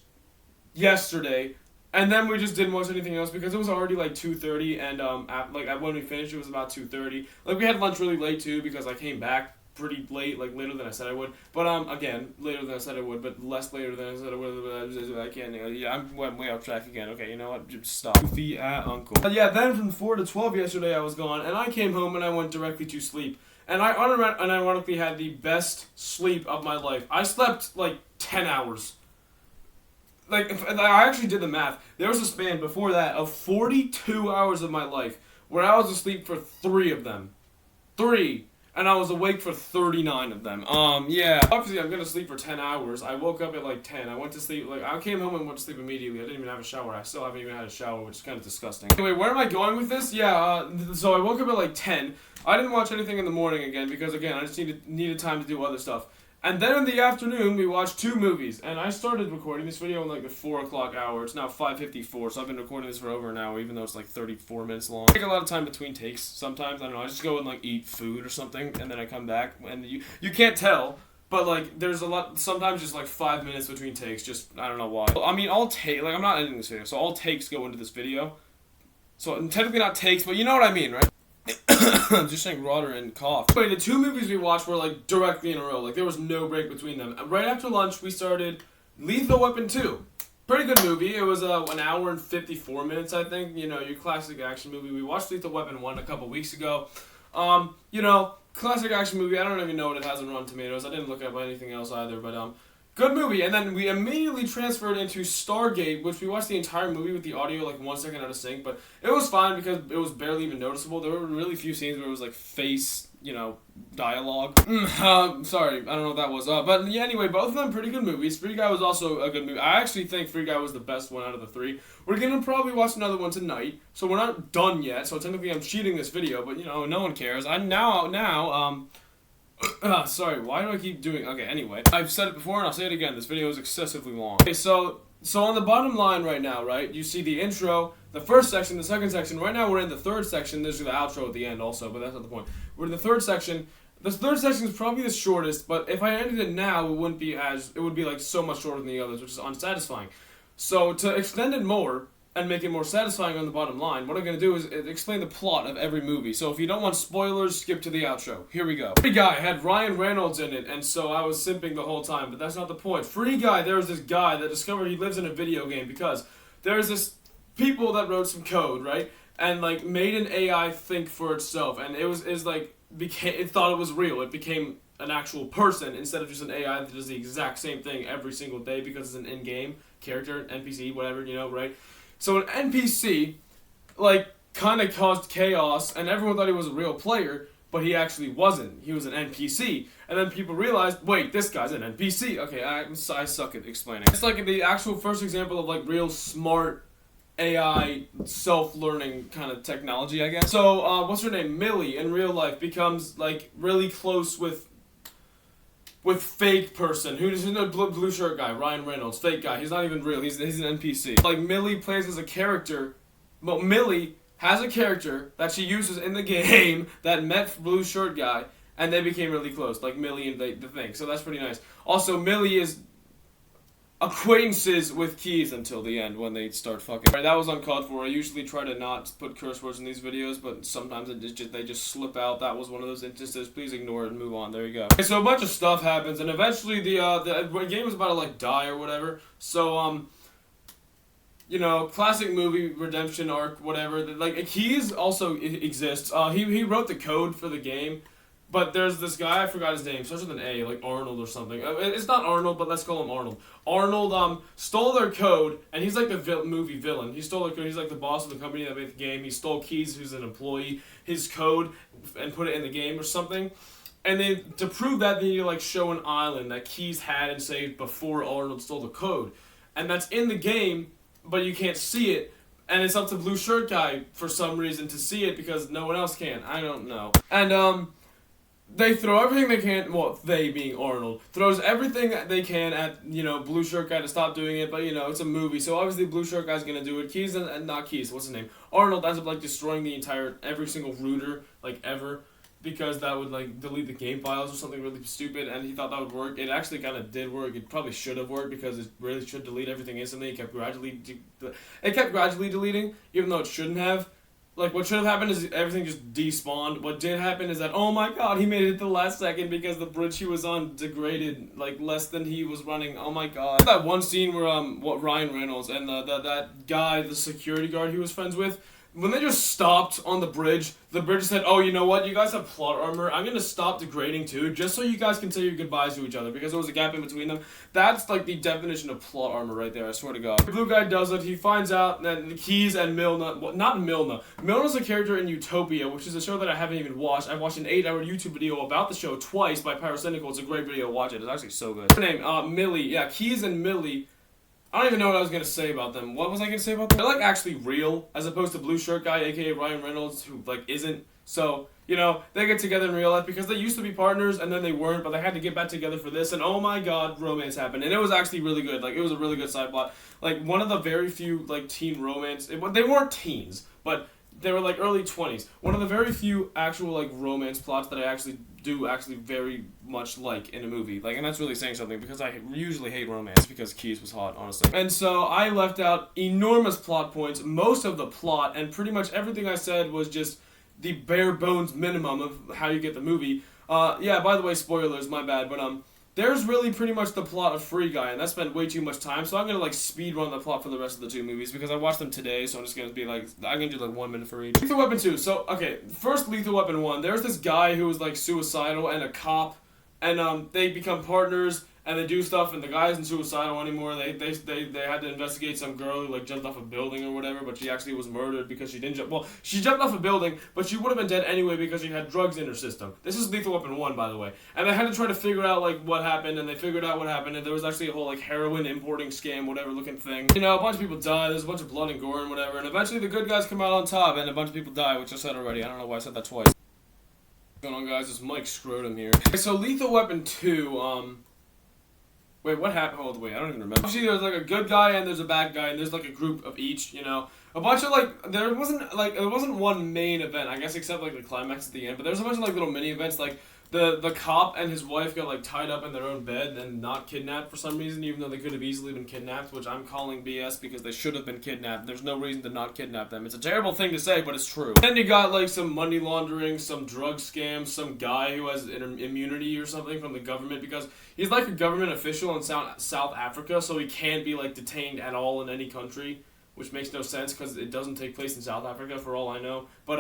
yesterday, and then we just didn't watch anything else because it was already, like, 2:30, and, when we finished, it was about 2:30. Like, we had lunch really late, too, because I came back pretty late, like later than I said I would. But again, later than I said I would, but less later than I said I would. I can't. Yeah, I'm way off track again. Okay, you know what? Just stop. Goofy uncle. But yeah, then from 4 to 12 yesterday I was gone, and I came home and I went directly to sleep. And I ironically had the best sleep of my life. I slept like 10 hours. Like, I actually did the math. There was a span before that of 42 hours of my life where I was asleep for 3 of them. 3. And I was awake for 39 of them. Yeah. Obviously, I'm gonna sleep for 10 hours. I woke up at like 10. I went to sleep, I came home and went to sleep immediately. I didn't even have a shower. I still haven't even had a shower, which is kind of disgusting. Anyway, where am I going with this? Yeah, so I woke up at like 10. I didn't watch anything in the morning again because, again, I just needed time to do other stuff. And then in the afternoon, we watched 2 movies. And I started recording this video in like the 4 o'clock hour. It's now 5:54, so I've been recording this for over an hour, even though it's like 34 minutes long. I take a lot of time between takes sometimes. I don't know, I just go and like eat food or something, and then I come back. And you can't tell, but like there's a lot, sometimes just like 5 minutes between takes, just, I don't know why. I mean, I'm not editing this video, so all takes go into this video. So technically not takes, but you know what I mean, right? I'm just saying water and cough. Anyway, the 2 movies we watched were like directly in a row. Like there was no break between them. Right after lunch, we started Lethal Weapon 2. Pretty good movie. It was an hour and 54 minutes, I think. Your classic action movie. We watched Lethal Weapon 1 a couple weeks ago. Classic action movie. I don't even know what it has on Rotten Tomatoes. I didn't look up anything else either, but good movie. And then we immediately transferred into Stargate, which we watched the entire movie with the audio like 1 second out of sync, but it was fine because it was barely even noticeable. There were really few scenes where it was like face, dialogue. Sorry, I don't know what that was. But yeah, anyway, both of them pretty good movies. Free Guy was also a good movie. I actually think Free Guy was the best one out of the 3. We're gonna probably watch another one tonight, so we're not done yet. So technically, I'm cheating this video, but no one cares. Sorry, why do I keep doing... Okay, anyway. I've said it before and I'll say it again. This video is excessively long. Okay, so So on the bottom line right now, right, you see the intro, the first section, the second section. Right now we're in the third section. There's the outro at the end also, but that's not the point. We're in the third section. The third section is probably the shortest, but if I ended it now, it would be like so much shorter than the others, which is unsatisfying. So to extend it more and make it more satisfying on the bottom line, what I'm going to do is explain the plot of every movie. So if you don't want spoilers, skip to the outro. Here we go. Free Guy had Ryan Reynolds in it, and so I was simping the whole time, but that's not the point. Free Guy, there was this guy that discovered he lives in a video game because there's this people that wrote some code, right? And like made an AI think for itself, and it thought it was real. It became an actual person instead of just an AI that does the exact same thing every single day because it's an in-game character, NPC, whatever, right? So an NPC, kind of caused chaos, and everyone thought he was a real player, but he actually wasn't. He was an NPC. And then people realized, wait, this guy's an NPC. Okay, I suck at explaining. It's like the actual first example of, real smart AI self-learning kind of technology, I guess. So, what's her name? Millie, in real life, becomes, really close with fake person, who's no blue shirt guy, Ryan Reynolds, fake guy. He's not even real. He's an NPC. Millie plays as a character. Well, Millie has a character that she uses in the game that met blue shirt guy, and they became really close, like Millie and the thing. So that's pretty nice. Also, Millie is acquaintances with Keys until the end when they start fucking. Right, that was uncalled for. I usually try to not put curse words in these videos, but sometimes they just slip out. That was one of those instances. Please ignore it and move on. There you go. Okay, so a bunch of stuff happens, and eventually the game is about to die or whatever. So classic movie redemption arc, whatever. Keys also exists. He wrote the code for the game. But there's this guy, I forgot his name, starts with an A, like Arnold or something. It's not Arnold, but let's call him Arnold. Arnold stole their code, and he's like the movie villain. He stole their code, he's like the boss of the company that made the game. He stole Keys, who's an employee, his code, and put it in the game or something. And to prove that, they need to show an island that Keys had and saved before Arnold stole the code. And that's in the game, but you can't see it. And it's up to Blue Shirt Guy, for some reason, to see it because no one else can. I don't know. And, they throw everything they can, well, they being Arnold, throws everything that they can at, Blue Shirt Guy to stop doing it, but, it's a movie, so obviously Blue Shirt Guy's gonna do it. Keys, and not Keys, what's his name? Arnold ends up, destroying every single router, ever, because that would, delete the game files or something really stupid, and he thought that would work. It actually kind of did work. It probably should have worked, because it really should delete everything instantly. It kept gradually deleting, even though it shouldn't have. What should have happened is everything just despawned. What did happen is that, oh my god, he made it to the last second because the bridge he was on degraded, less than he was running. Oh my god. That one scene where, Ryan Reynolds and that guy, the security guard he was friends with, when they just stopped on the bridge said, oh, you know what, you guys have plot armor, I'm gonna stop degrading too, just so you guys can say your goodbyes to each other, because there was a gap in between them. That's, the definition of plot armor right there, I swear to god. The blue guy does it, he finds out that the Keys and Milna, well, not Milna. Milna's a character in Utopia, which is a show that I haven't even watched. I watched an 8-hour YouTube video about the show twice by Pyrocynical. It's a great video, watch it, it's actually so good. Her name, Millie, yeah, Keys and Millie. I don't even know what I was going to say about them. What was I going to say about them? They're, actually real, as opposed to Blue Shirt Guy, a.k.a. Ryan Reynolds, who, isn't. So, they get together in real life because they used to be partners, and then they weren't, but they had to get back together for this, and oh my god, romance happened. And it was actually really good. It was a really good side plot. One of the very few, teen romance... they weren't teens, but they were, early 20s. One of the very few actual, romance plots that I actually very much in a movie. And that's really saying something, because I usually hate romance, because Keys was hot, honestly. And so I left out enormous plot points, most of the plot, and pretty much everything I said was just the bare bones minimum of how you get the movie. Yeah, by the way, spoilers, my bad, but there's really pretty much the plot of Free Guy, and that spent way too much time, so I'm gonna speed run the plot for the rest of the two movies, because I watched them today, so I'm just gonna be I'm gonna do 1 minute for each. Lethal Weapon 2, so, okay, first Lethal Weapon 1, there's this guy who was suicidal and a cop, and they become partners, and they do stuff, and the guy isn't suicidal anymore. They had to investigate some girl who jumped off a building or whatever, but she actually was murdered because she didn't jump. Well, she jumped off a building, but she would have been dead anyway because she had drugs in her system. This is Lethal Weapon 1, by the way. And they had to try to figure out what happened, and they figured out what happened, and there was actually a whole heroin importing scam, whatever looking thing. A bunch of people die. There's a bunch of blood and gore and whatever, and eventually the good guys come out on top, and a bunch of people die, which I said already. I don't know why I said that twice. What's going on, guys? It's Mike Scrotum here. Okay, so Lethal Weapon 2, Wait, what happened? Hold, wait, I don't even remember. Actually, there's like a good guy and there's a bad guy, and there's like a group of each, you know. A bunch of like, there wasn't one main event, I guess, except like the climax at the end, but there's a bunch of like little mini events, like the cop and his wife got like tied up in their own bed and not kidnapped for some reason, even though they could have easily been kidnapped, which I'm calling BS because they should have been kidnapped. There's no reason to not kidnap them. It's a terrible thing to say, but it's true. Then you got like some money laundering, some drug scams, some guy who has immunity or something from the government because he's like a government official in South Africa, so he can't be like detained at all in any country, which makes no sense because it doesn't take place in South Africa for all I know. But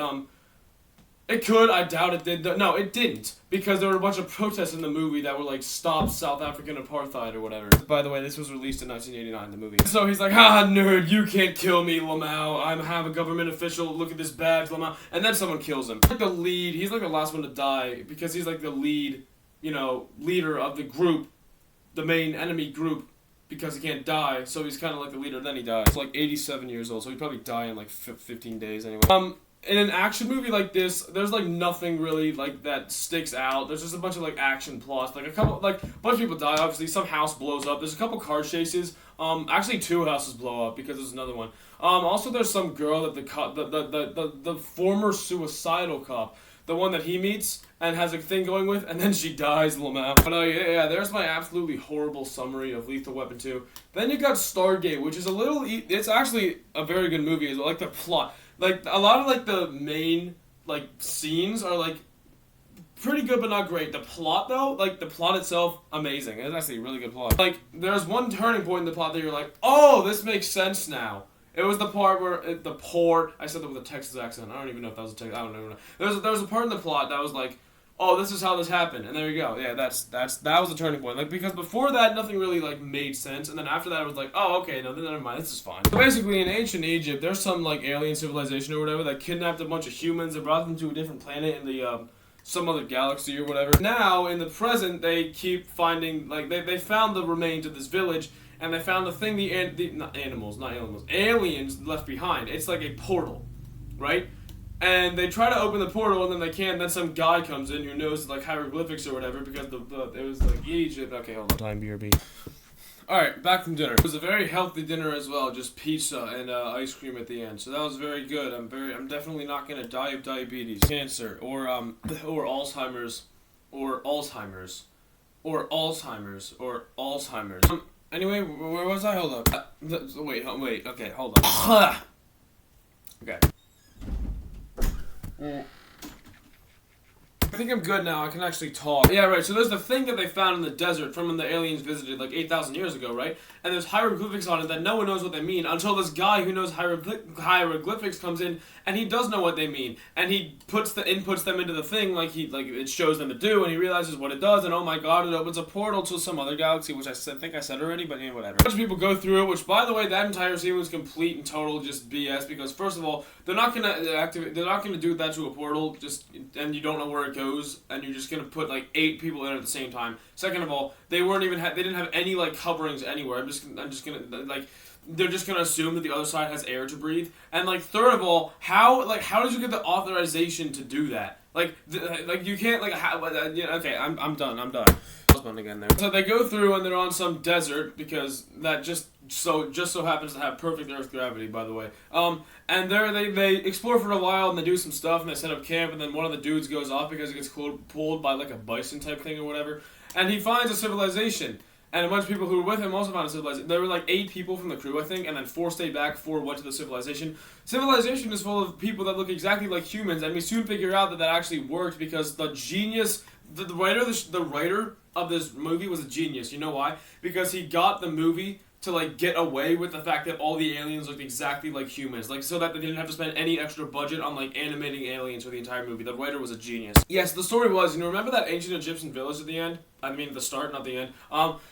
it could. I doubt it did. No, it didn't. Because there were a bunch of protests in the movie that were like, stop South African apartheid or whatever. By the way, this was released in 1989, the movie. So he's like, ha, nerd, you can't kill me, Lamau. I'm a government official. Look at this badge, Lamau. And then someone kills him. Like the lead, he's like the last one to die because he's like the lead, you know, leader of the group, the main enemy group, because he can't die. So he's kind of like the leader. Then he dies. He's like 87 years old, so he'd probably die in like 15 days anyway. In an action movie like this, there's like nothing really like that sticks out. There's just a bunch of like action plots, like a bunch of people die. Obviously, some house blows up. There's a couple car chases. Actually, 2 houses blow up because there's another one. Also, there's some girl that the former suicidal cop, the one that he meets and has a thing going with, and then she dies, Lamau. But yeah, there's my absolutely horrible summary of Lethal Weapon 2. Then you got Stargate, which is it's actually a very good movie. I like the plot. Like, a lot of, like, the main, like, scenes are, like, pretty good but not great. The plot, though, like, the plot itself, amazing. It's actually a really good plot. Like, there's one turning point in the plot that you're like, oh, this makes sense now. It was the part where, I said that with a Texas accent. I don't even know if that was a Texas, I don't know. There was a part in the plot that was like, oh, this is how this happened, and there you go. Yeah, that was the turning point. Like, because before that, nothing really, like, made sense, and then after that, it was like, oh, okay, no, never mind, this is fine. So basically, in ancient Egypt, there's some, like, alien civilization or whatever that kidnapped a bunch of humans and brought them to a different planet in the, some other galaxy or whatever. Now, in the present, they keep finding, like, they found the remains of this village, and they found the thing aliens left behind. It's like a portal, right? And they try to open the portal, and then they can't. Then some guy comes in who knows like hieroglyphics or whatever because it was like Egypt. Okay, hold on. Time BRB. All right, back from dinner. It was a very healthy dinner as well, just pizza and ice cream at the end. So that was very good. I'm definitely not gonna die of diabetes, cancer, or Alzheimer's, or Alzheimer's, or Alzheimer's, or Alzheimer's. Anyway, where was I? Hold up. Wait. Okay, hold on. Okay. I think I'm good now. I can actually talk. Yeah, right. So there's the thing that they found in the desert from when the aliens visited like 8,000 years ago, right? And there's hieroglyphics on it that no one knows what they mean until this guy who knows hieroglyphics comes in and he does know what they mean. And he inputs them into the thing like it shows them to do, and he realizes what it does, and oh my god, it opens a portal to some other galaxy, which I think I said already, but yeah, whatever. A bunch of people go through it, which by the way, that entire scene was complete and total just BS because first of all, they're not gonna do that to a portal and you don't know where it goes, and you're just gonna put like 8 people in at the same time. Second of all, they didn't have any like coverings anywhere. I'm just gonna like, they're just gonna assume that the other side has air to breathe. And like, third of all, how did you get the authorization to do that? Like you can't like okay, I'm done. Again there. So they go through and they're on some desert because that just so happens to have perfect Earth gravity, by the way. And there they explore for a while and they do some stuff and they set up camp, and then one of the dudes goes off because he gets pulled by like a bison type thing or whatever, and he finds a civilization. And a bunch of people who were with him also found a civilization. There were like 8 people from the crew, I think, and then 4 stayed back, 4 went to the civilization. Civilization is full of people that look exactly like humans, and we soon figure out that actually worked because the genius, the writer of this movie was a genius. You know why? Because he got the movie to like get away with the fact that all the aliens looked exactly like humans, like so that they didn't have to spend any extra budget on like animating aliens for the entire movie. The writer was a genius. Yes, the story was, remember that ancient Egyptian village at the end? I mean, the start, not the end.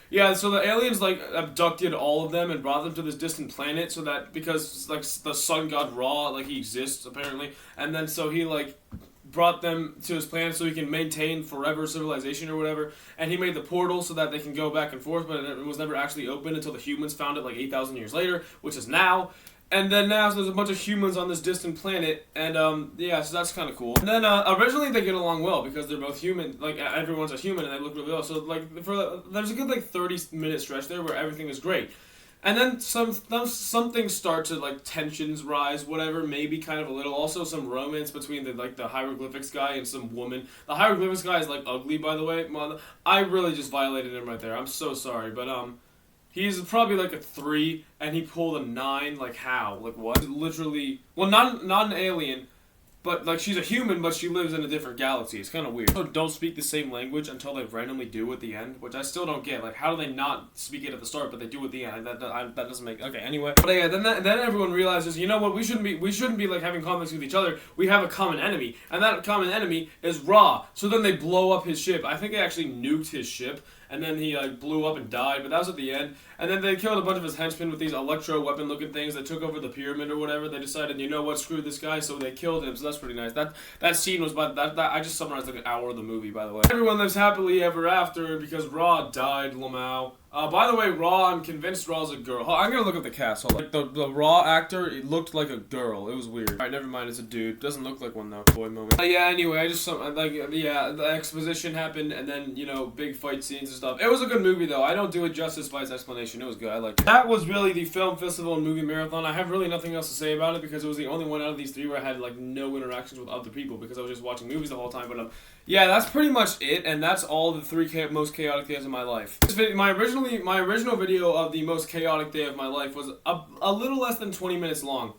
Yeah, so the aliens like abducted all of them and brought them to this distant planet, so that because like the sun god Ra, like he exists apparently, and then so he like brought them to his planet so he can maintain forever civilization or whatever, and he made the portal so that they can go back and forth, but it was never actually opened until the humans found it like 8,000 years later, which is now. And then now so there's a bunch of humans on this distant planet, and yeah, so that's kind of cool. And then originally they get along well because they're both human, like everyone's a human, and they look really well. So like there's a good like 30-minute stretch there where everything is great. And then something starts to like tensions rise, whatever, maybe kind of a little. Also some romance between the hieroglyphics guy and some woman. The hieroglyphics guy is like ugly, by the way. I really just violated him right there. I'm so sorry, but he's probably like a 3, and he pulled a 9. Like how? Like what? Literally, well, not an alien. But, like, she's a human, but she lives in a different galaxy. It's kind of weird. So don't speak the same language until they randomly do at the end, which I still don't get. Like, how do they not speak it at the start, but they do at the end? That doesn't make... Okay, anyway. But, yeah, then everyone realizes, you know what, we shouldn't be, like, having conflicts with each other. We have a common enemy, and that common enemy is Ra. So then they blow up his ship. I think they actually nuked his ship, and then he, like, blew up and died, but that was at the end. And then they killed a bunch of his henchmen with these electro-weapon-looking things that took over the pyramid or whatever. They decided, you know what, screw this guy, so they killed him, so that's pretty nice. That scene was I just summarized like an hour of the movie, by the way. Everyone lives happily ever after because Ra died, Lamau. By the way, Ra, I'm convinced Ra's a girl. I'm gonna look up the cast. Hold on. Like the Ra actor, it looked like a girl. It was weird. Alright, never mind. It's a dude. Doesn't look like one though. Boy moment. Yeah. Anyway, I just the exposition happened, and then big fight scenes and stuff. It was a good movie though. I don't do it justice by its explanation. It was good. I liked it. That was really the film festival and movie marathon. I have really nothing else to say about it because it was the only one out of these 3 where I had like no interactions with other people because I was just watching movies the whole time. But yeah, that's pretty much it, and that's all the 3 most chaotic days of my life. My original video of the most chaotic day of my life was a little less than 20 minutes long.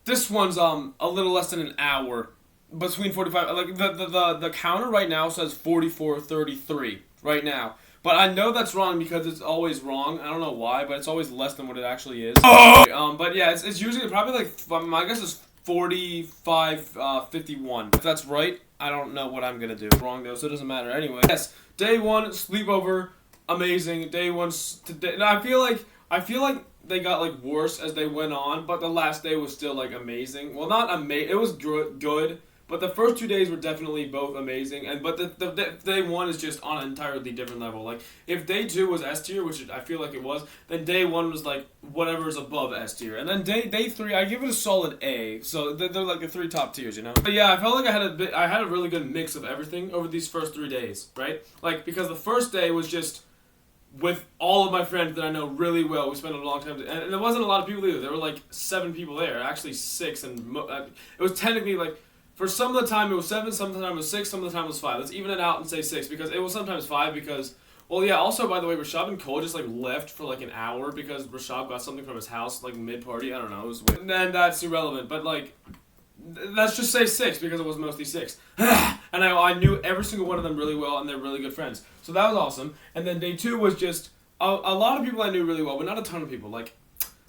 This one's a little less than an hour, between 45. Like the counter right now says 44:33 right now, but I know that's wrong because it's always wrong. I don't know why, but it's always less than what it actually is. But yeah, it's usually probably like my guess is 45:51. If that's right, I don't know what I'm gonna do. Wrong though, so it doesn't matter. Anyway, yes, day 1 sleepover, amazing. Day 1 today. Now I feel like they got like worse as they went on, but the last day was still like amazing. Well, not amazing. It was good. But the first 2 days were definitely both amazing, but the day 1 is just on an entirely different level. Like, if day 2 was S tier, which I feel like it was, then day 1 was like whatever is above S tier. And then day 3, I give it a solid A. So they're like the 3 top tiers, you know? But yeah, I felt like I had a really good mix of everything over these first 3 days, right? Like, because the first day was just with all of my friends that I know really well. We spent a long time, and there wasn't a lot of people either. There were like 7 people there, actually 6, and it was technically like, for some of the time it was 7, some of the time it was 6, some of the time it was 5. Let's even it out and say 6, because it was sometimes 5 because, well, yeah, also, by the way, Rashab and Cole just, like, left for, like, an hour because Rashab got something from his house, like, mid-party. I don't know. It was weird. And then that's irrelevant, but, like, let's just say 6 because it was mostly 6. And I knew every single one of them really well, and they're really good friends. So that was awesome. And then day 2 was just a lot of people I knew really well, but not a ton of people. Like,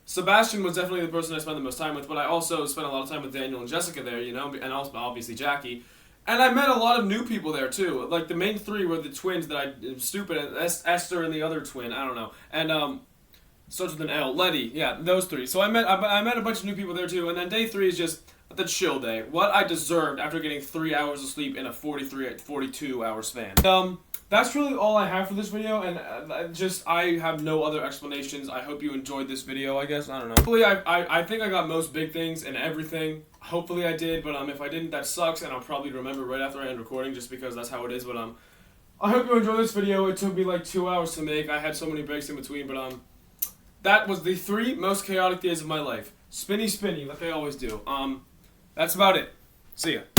Sebastian was definitely the person I spent the most time with, but I also spent a lot of time with Daniel and Jessica there, and also obviously Jackie. And I met a lot of new people there too. Like the main 3 were the twins that I stupid Esther and the other twin, I don't know. And starts with an L, Letty. Yeah, those 3. So I met a bunch of new people there too. And then day 3 is just the chill day. What I deserved after getting 3 hours of sleep in a 42 hour span. That's really all I have for this video, and I have no other explanations. I hope you enjoyed this video, I guess. I don't know. Hopefully, I think I got most big things and everything. Hopefully I did, but if I didn't, that sucks, and I'll probably remember right after I end recording, just because that's how it is. But I hope you enjoyed this video. It took me like 2 hours to make. I had so many breaks in between, but that was the 3 most chaotic days of my life. Spinny, like they always do. That's about it. See ya.